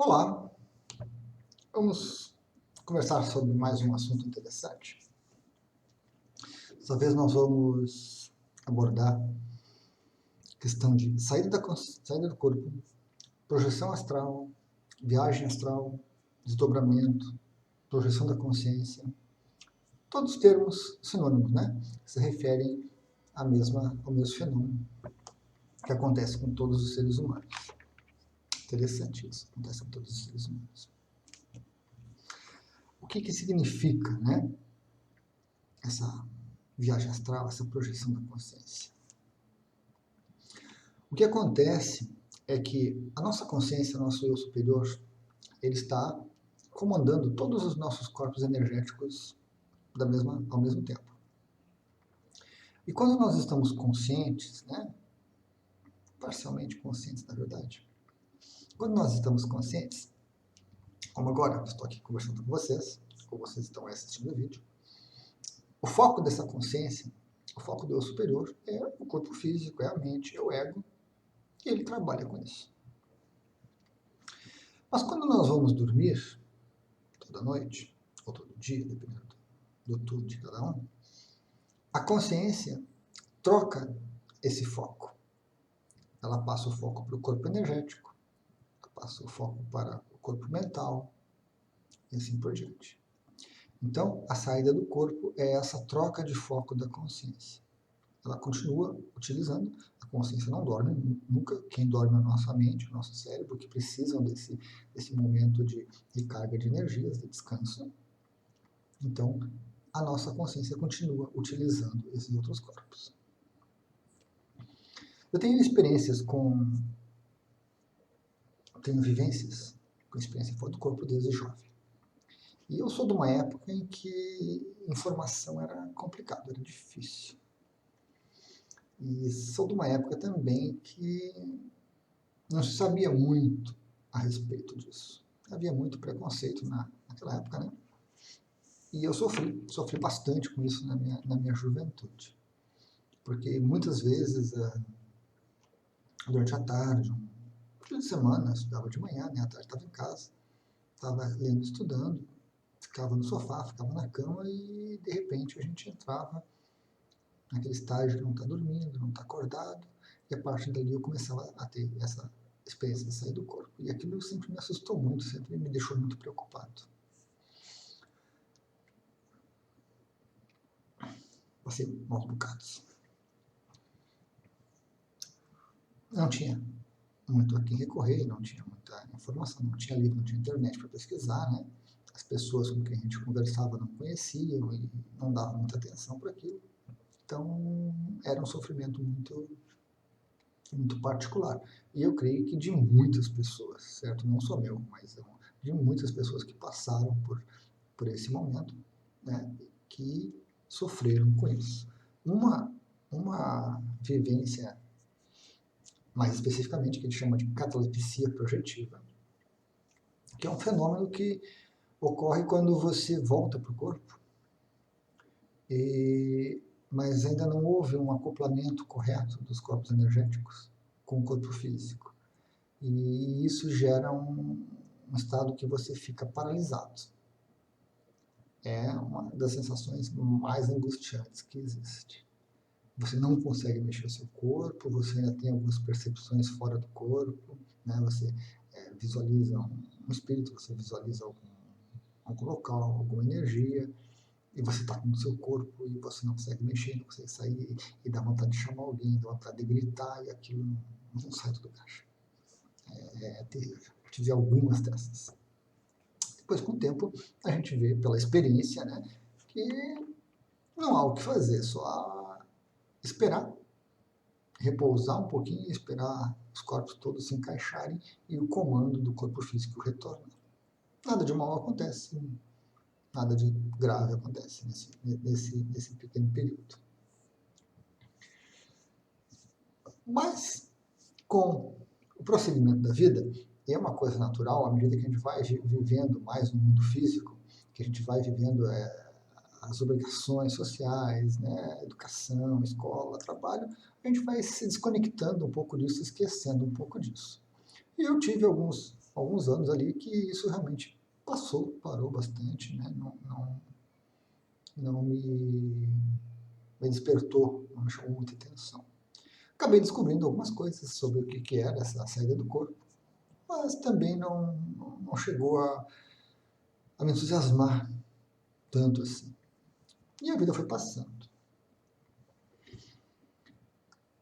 Olá, vamos conversar sobre mais um assunto interessante. Dessa vez nós vamos abordar a questão de saída do corpo, projeção astral, viagem astral, desdobramento, projeção da consciência. Todos termos sinônimos, né? Que se referem ao mesmo fenômeno que acontece com todos os seres humanos. Interessante isso, acontece com todos os seres humanos. O que significa, né, essa viagem astral, essa projeção da consciência? O que acontece é que a nossa consciência, o nosso eu superior, ele está comandando todos os nossos corpos energéticos ao mesmo tempo. E quando nós estamos conscientes, né, parcialmente conscientes, na verdade, quando nós estamos conscientes, como agora eu estou aqui conversando com vocês, ou vocês estão assistindo o vídeo, o foco dessa consciência, o foco do eu superior é o corpo físico, é a mente, é o ego, e ele trabalha com isso. Mas quando nós vamos dormir, toda noite, ou todo dia, dependendo do turno de cada um, a consciência troca esse foco. Ela passa o foco para o corpo energético, ela passa o foco para o corpo mental, e assim por diante. Então, a saída do corpo é essa troca de foco da consciência. Ela continua utilizando, a consciência não dorme nunca, quem dorme é a nossa mente, o nosso cérebro, que precisam desse momento de carga de energias, de descanso. Então, a nossa consciência continua utilizando esses outros corpos. Eu tenho vivências com experiência fora do corpo desde jovem. E eu sou de uma época em que informação era complicado, era difícil. E sou de uma época também que não se sabia muito a respeito disso. Havia muito preconceito naquela época, né? E eu sofri bastante com isso na minha juventude. Porque muitas vezes, durante a tarde, um dia de semana, eu estudava de manhã, né? À tarde estava em casa, estava lendo, estudando, ficava no sofá, ficava na cama e, de repente, a gente entrava naquele estágio que não está dormindo, não está acordado, e a partir dali eu começava a ter essa experiência de sair do corpo. E aquilo sempre me assustou muito, sempre me deixou muito preocupado. Passei maus bocados. Não tinha muito a quem recorrer, não tinha muita informação, não tinha livro, não tinha internet para pesquisar, né? As pessoas com quem a gente conversava não conheciam e não davam muita atenção para aquilo. Então, era um sofrimento muito particular. E eu creio que de muitas pessoas, certo? Não só meu, mas de muitas pessoas que passaram por esse momento, né? Que sofreram com isso. Uma vivência, mais especificamente, que a gente chama de catalepsia projetiva, que é um fenômeno que ocorre quando você volta para o corpo, mas ainda não houve um acoplamento correto dos corpos energéticos com o corpo físico. E isso gera um estado que você fica paralisado. É uma das sensações mais angustiantes que existe. Você não consegue mexer o seu corpo, você ainda tem algumas percepções fora do corpo, né? Você visualiza um espírito, você visualiza algum local, alguma energia, e você está no seu corpo e você não consegue mexer, não consegue sair, e dá vontade de chamar alguém, dá vontade de gritar, e aquilo não sai do caixa. É terrível. Eu tive algumas dessas. Depois, com o tempo, a gente vê pela experiência, né, que não há o que fazer, só esperar, repousar um pouquinho e esperar os corpos todos se encaixarem e o comando do corpo físico retorna. Nada de mal acontece, nada de grave acontece nesse pequeno período. Mas, com o prosseguimento da vida, é uma coisa natural, à medida que a gente vai vivendo mais no mundo físico, que a gente vai vivendo as obrigações sociais, né, educação, escola, trabalho, a gente vai se desconectando um pouco disso, esquecendo um pouco disso. E eu tive alguns alguns anos ali que isso realmente parou bastante, né? Não me despertou, não me chamou muita atenção. Acabei descobrindo algumas coisas sobre o que era essa saída do corpo, mas também não chegou a me entusiasmar tanto assim. E a vida foi passando.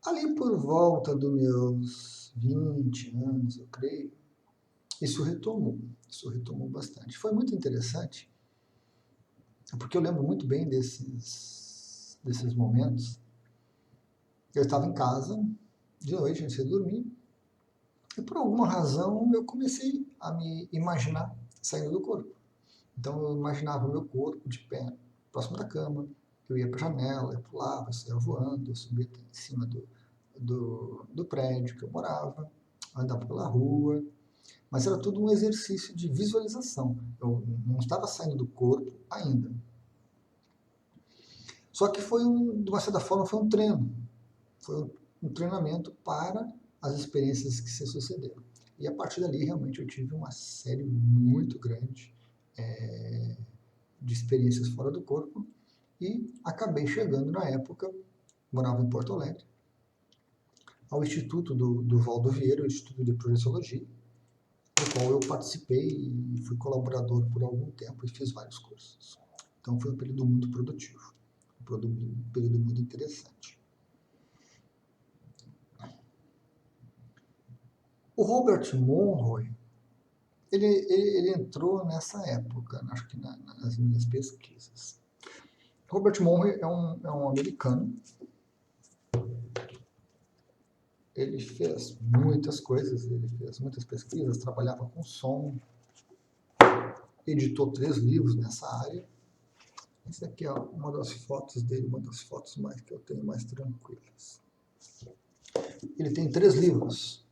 Ali por volta dos meus 20 anos, eu creio, isso retomou bastante. Foi muito interessante, porque eu lembro muito bem desses momentos. Eu estava em casa, de noite, antes de dormir, e por alguma razão eu comecei a me imaginar saindo do corpo. Então eu imaginava o meu corpo de pé, próximo da cama, eu ia para a janela, eu pulava, eu saía voando, eu subia em cima do prédio que eu morava, andava pela rua, mas era tudo um exercício de visualização. Eu não estava saindo do corpo ainda. Só que de uma certa forma, foi um treino. Foi um treinamento para as experiências que se sucederam. E a partir dali, realmente, eu tive uma série muito grande de experiências fora do corpo e acabei chegando na época, morava em Porto Alegre, ao Instituto do Valdo Vieira, o Instituto de Projeciologia, do qual eu participei e fui colaborador por algum tempo e fiz vários cursos. Então foi um período muito produtivo, um período muito interessante. O Robert Monroe, ele entrou nessa época, acho que nas minhas pesquisas. Robert Monroe é um americano. Ele fez muitas coisas, ele fez muitas pesquisas, trabalhava com som, editou 3 livros nessa área. Essa aqui é uma das fotos dele, uma das fotos mais que eu tenho mais tranquilas. Ele tem 3 livros.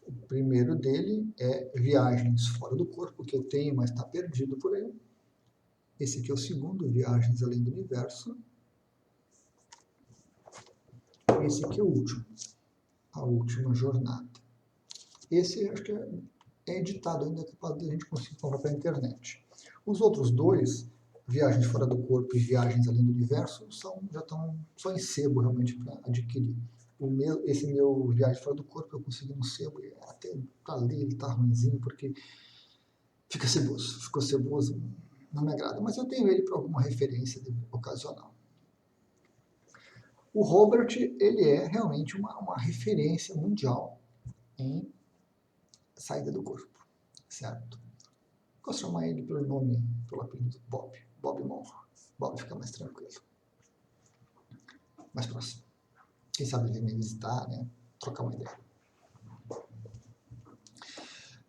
O primeiro dele é Viagens Fora do Corpo, que eu tenho, mas está perdido por aí. Esse aqui é o segundo, Viagens Além do Universo. Esse aqui é o último, A Última Jornada. Esse acho que é editado ainda, é capaz de a gente conseguir comprar pela internet. Os outros 2, Viagens Fora do Corpo e Viagens Além do Universo, já estão só em sebo realmente para adquirir. Esse meu Viagem Fora do Corpo eu consegui no sebo, e até para ler ele está ruimzinho, porque ficou ceboso, não me agrada, mas eu tenho ele para alguma referência ocasional. O Robert, ele é realmente uma referência mundial em saída do corpo, certo? Posso chamar ele pelo apelido Bob Monroe. Bob fica mais tranquilo. Mais próximo. Quem sabe ele me visitar, né? Trocar uma ideia.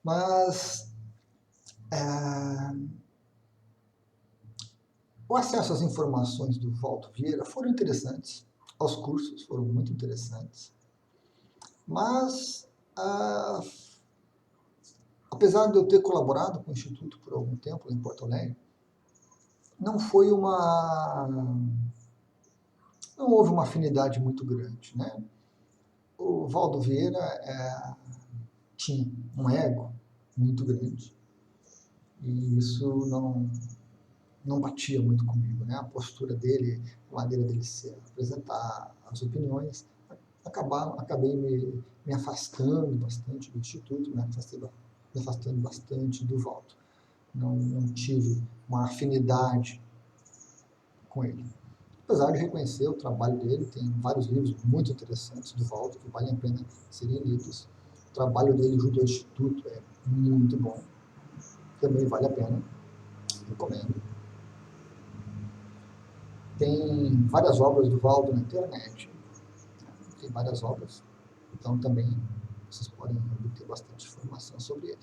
Mas o acesso às informações do Valdo Vieira foram interessantes, aos cursos foram muito interessantes, mas apesar de eu ter colaborado com o Instituto por algum tempo em Porto Alegre, não houve uma afinidade muito grande, né? O Valdo Vieira tinha um ego muito grande e isso não batia muito comigo, né? A postura dele, a maneira dele se apresentar, as opiniões, acabei me afastando bastante do Instituto, me afastando bastante do Valdo. Não tive uma afinidade com ele. Apesar de reconhecer o trabalho dele, tem vários livros muito interessantes do Valdo que valem a pena serem lidos. O trabalho dele junto ao Instituto é muito bom, também vale a pena, recomendo. Tem várias obras do Valdo na internet, tem várias obras, então também vocês podem obter bastante informação sobre ele.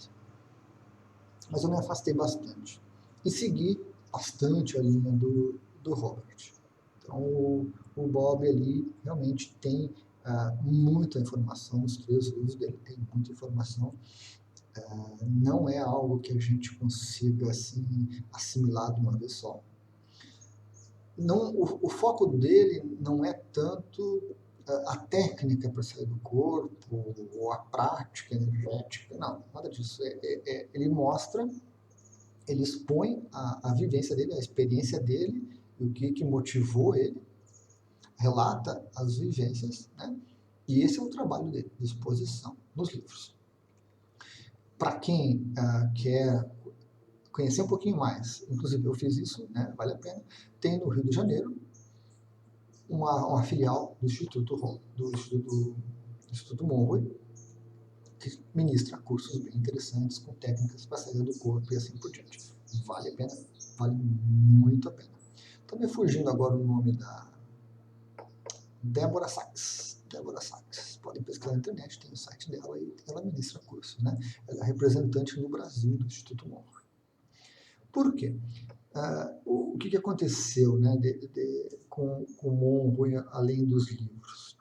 Mas eu me afastei bastante e segui bastante a linha do Robert. Então o Bob ali realmente tem muita informação, os 3 livros dele tem muita informação. Não é algo que a gente consiga assim, assimilar de uma vez só. O foco dele não é tanto a técnica para sair do corpo, ou a prática energética, não, nada disso. Ele mostra, ele expõe a vivência dele, a experiência dele, e o que motivou ele, relata as vivências, né? E esse é o trabalho dele, de exposição nos livros. Para quem quer conhecer um pouquinho mais, inclusive eu fiz isso, né? Vale a pena, tem no Rio de Janeiro uma filial do Instituto Monroe, que ministra cursos bem interessantes com técnicas para saída do corpo e assim por diante. Vale a pena, vale muito a pena. Estou me fugindo agora o nome da Débora Sachs. Débora Sachs. Podem pesquisar na internet, tem o site dela e ela ministra cursos, né? Ela é representante no Brasil do Instituto Monroe. Por quê? O que aconteceu, né, com o Monroe, além dos livros?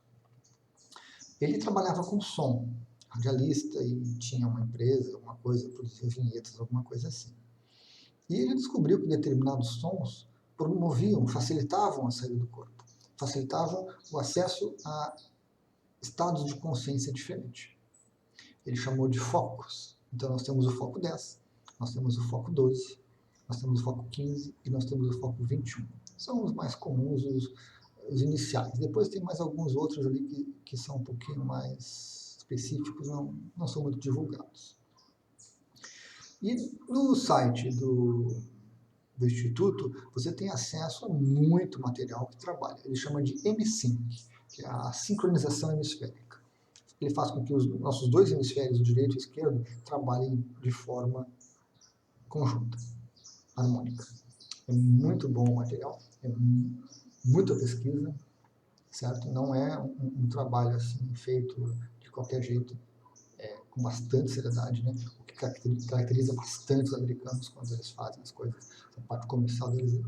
Ele trabalhava com som, radialista, e tinha uma empresa, alguma coisa, produzia vinhetas, alguma coisa assim. E ele descobriu que determinados sons promoviam, facilitavam a saída do corpo, facilitavam o acesso a estados de consciência diferentes. Ele chamou de focos. Então nós temos o foco 10, nós temos o foco 12, nós temos o foco 15 e nós temos o foco 21. São os mais comuns, os iniciais. Depois tem mais alguns outros ali que são um pouquinho mais específicos, não são muito divulgados. E no site do Instituto, você tem acesso a muito material que trabalha. Ele chama de M-Sync, que é a sincronização hemisférica. Ele faz com que os nossos dois hemisférios, o direito e o esquerdo, trabalhem de forma conjunta, harmônica. É muito bom o material, é muita pesquisa, certo? Não é um trabalho assim feito de qualquer jeito, com bastante seriedade, né? O que caracteriza bastante os americanos quando eles fazem as coisas. A parte comercial deles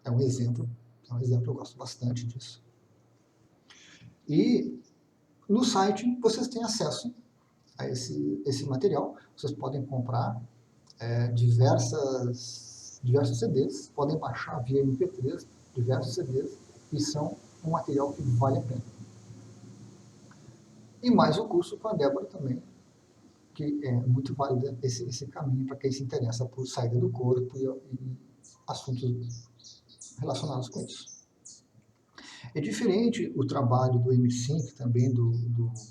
é um exemplo, eu gosto bastante disso. E no site vocês têm acesso a esse material, vocês podem comprar diversos CDs, podem baixar via MP3 diversos CDs, e são um material que vale a pena. E mais o curso com a Débora também, que é muito válido esse caminho para quem se interessa por saída do corpo e assuntos relacionados com isso. É diferente o trabalho do M-Sync, também do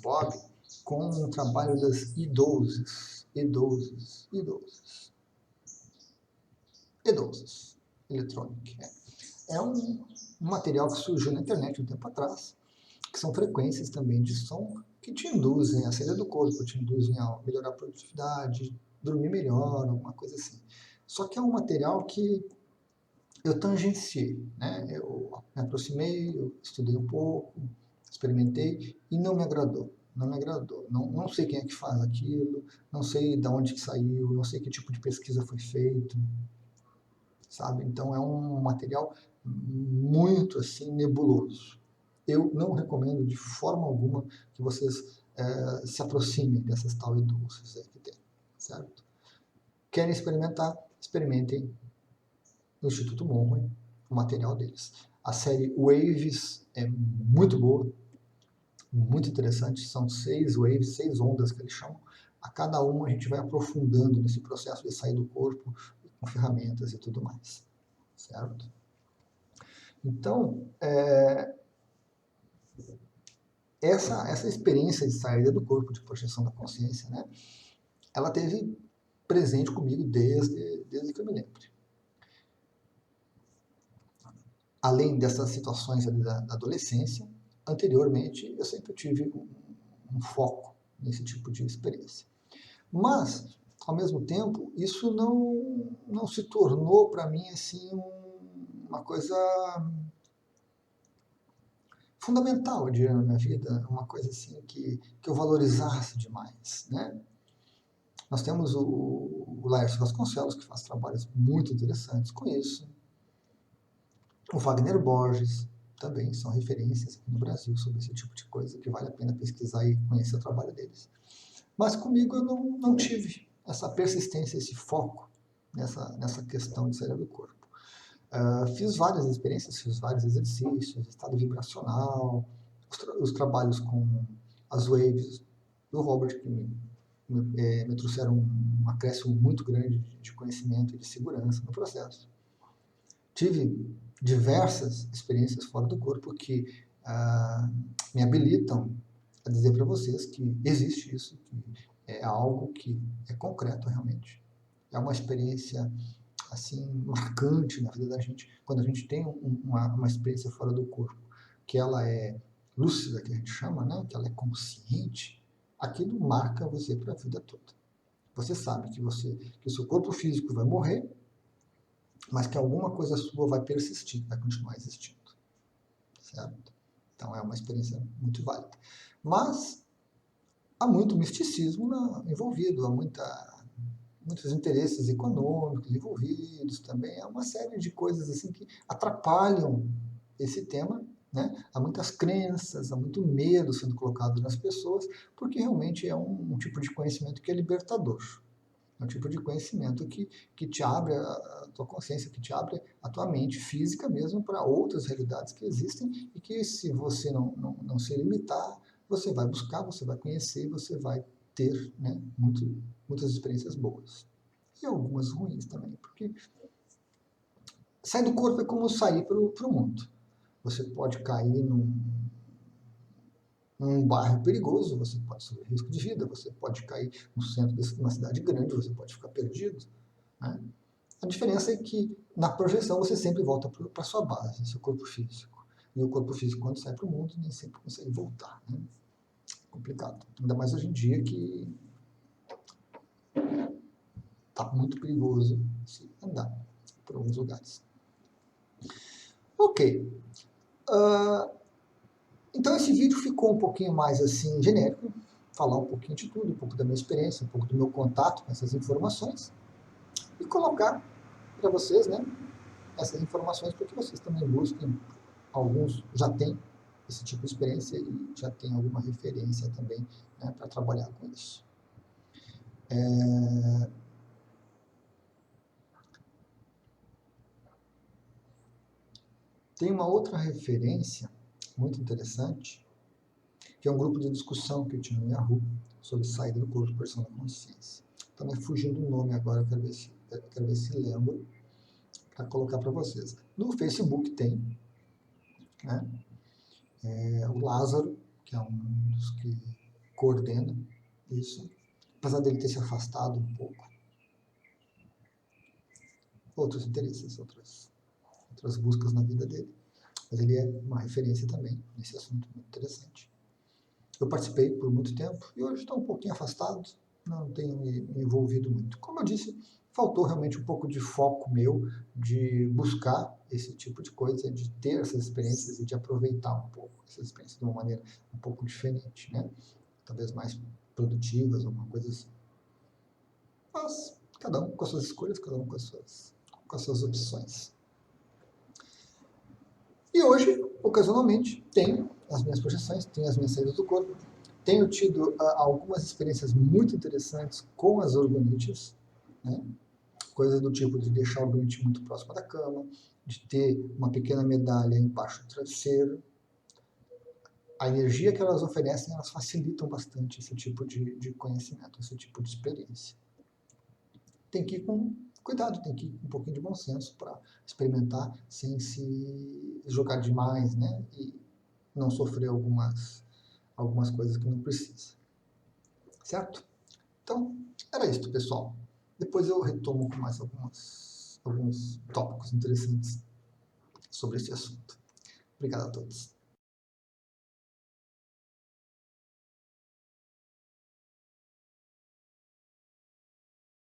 Bob, com o trabalho das E12s Electronic. É um material que surgiu na internet um tempo atrás, que são frequências também de som que te induzem a saída do corpo, te induzem a melhorar a produtividade, dormir melhor, alguma coisa assim. Só que é um material que eu tangenciei, né? Eu me aproximei, eu estudei um pouco, experimentei e não me agradou. Não sei quem é que faz aquilo, não sei de onde que saiu, não sei que tipo de pesquisa foi feito, sabe? Então é um material muito assim nebuloso. Eu não recomendo de forma alguma que vocês se aproximem dessas tal E12s aí que tem, certo? Querem experimentar? Experimentem no Instituto Monroe, o material deles. A série Waves é muito boa, muito interessante, são 6 waves, 6 ondas que eles chamam. A cada uma a gente vai aprofundando nesse processo de sair do corpo com ferramentas e tudo mais, certo? Então, essa experiência de saída do corpo, de projeção da consciência, né, ela teve presente comigo desde que eu me lembro. Além dessas situações ali da adolescência, anteriormente eu sempre tive um foco nesse tipo de experiência. Mas, ao mesmo tempo, isso não se tornou para mim assim uma coisa fundamental, eu diria, na minha vida, uma coisa assim que eu valorizasse demais, né? Nós temos o Laércio Vasconcelos, que faz trabalhos muito interessantes com isso. O Wagner Borges também são referências aqui no Brasil sobre esse tipo de coisa, que vale a pena pesquisar e conhecer o trabalho deles. Mas comigo eu não tive essa persistência, esse foco nessa questão de saída do corpo. Fiz várias experiências, fiz vários exercícios, estado vibracional, os trabalhos com as waves do Robert, que me trouxeram um acréscimo muito grande de conhecimento e de segurança no processo. Tive diversas experiências fora do corpo que me habilitam a dizer para vocês que existe isso, que é algo que é concreto realmente. É uma experiência assim marcante na vida da gente, quando a gente tem uma experiência fora do corpo, que ela é lúcida, que a gente chama, né? Que ela é consciente, aquilo marca você para a vida toda. Você sabe que o seu corpo físico vai morrer, mas que alguma coisa sua vai persistir, vai continuar existindo, certo? Então é uma experiência muito válida. Mas há muito misticismo envolvido, há muitos interesses econômicos envolvidos também, há uma série de coisas assim que atrapalham esse tema, né? Há muitas crenças, há muito medo sendo colocado nas pessoas, porque realmente é um tipo de conhecimento que é libertador. É um tipo de conhecimento que te abre a tua consciência, que te abre a tua mente física mesmo para outras realidades que existem e que, se você não se limitar, você vai buscar, você vai conhecer, você vai ter, né, muitas experiências boas. E algumas ruins também, porque sair do corpo é como sair para o mundo. Você pode cair num bairro perigoso, você pode sofrer risco de vida, você pode cair no centro de uma cidade grande, você pode ficar perdido, né? A diferença é que na projeção você sempre volta para a sua base, seu corpo físico. E o corpo físico, quando sai para o mundo, nem sempre consegue voltar, né? Complicado. Ainda mais hoje em dia que está muito perigoso se andar por alguns lugares. Ok. Então esse vídeo ficou um pouquinho mais assim genérico, falar um pouquinho de tudo, um pouco da minha experiência, um pouco do meu contato com essas informações e colocar para vocês, né, essas informações para que vocês também busquem. Alguns já têm esse tipo de experiência e já têm alguma referência também, né, para trabalhar com isso. Tem uma outra referência muito interessante, que é um grupo de discussão que eu tinha no Yahoo sobre saída do corpo, expressão da consciência. Está me fugindo o nome agora, quero ver se lembro para colocar para vocês. No Facebook tem, né, o Lázaro, que é um dos que coordena isso, apesar dele ter se afastado um pouco. Outros interesses, outras buscas na vida dele. Mas ele é uma referência também nesse assunto muito interessante. Eu participei por muito tempo e hoje estou um pouquinho afastado, não tenho me envolvido muito. Como eu disse, faltou realmente um pouco de foco meu de buscar esse tipo de coisa, de ter essas experiências e de aproveitar um pouco essas experiências de uma maneira um pouco diferente, né? Talvez mais produtivas, alguma coisa assim. Mas cada um com as suas escolhas, cada um com as suas opções. E hoje, ocasionalmente, tenho as minhas projeções, tenho as minhas saídas do corpo, tenho tido algumas experiências muito interessantes com as orgonites, né? Coisas do tipo de deixar o orgonite muito próximo da cama, de ter uma pequena medalha embaixo do travesseiro. A energia que elas oferecem, elas facilitam bastante esse tipo de conhecimento, esse tipo de experiência. Tem que ir com cuidado, tem que ir com um pouquinho de bom senso para experimentar sem se jogar demais, né? E não sofrer algumas coisas que não precisa. Certo? Então, era isso, pessoal. Depois eu retomo com mais alguns tópicos interessantes sobre esse assunto. Obrigado a todos.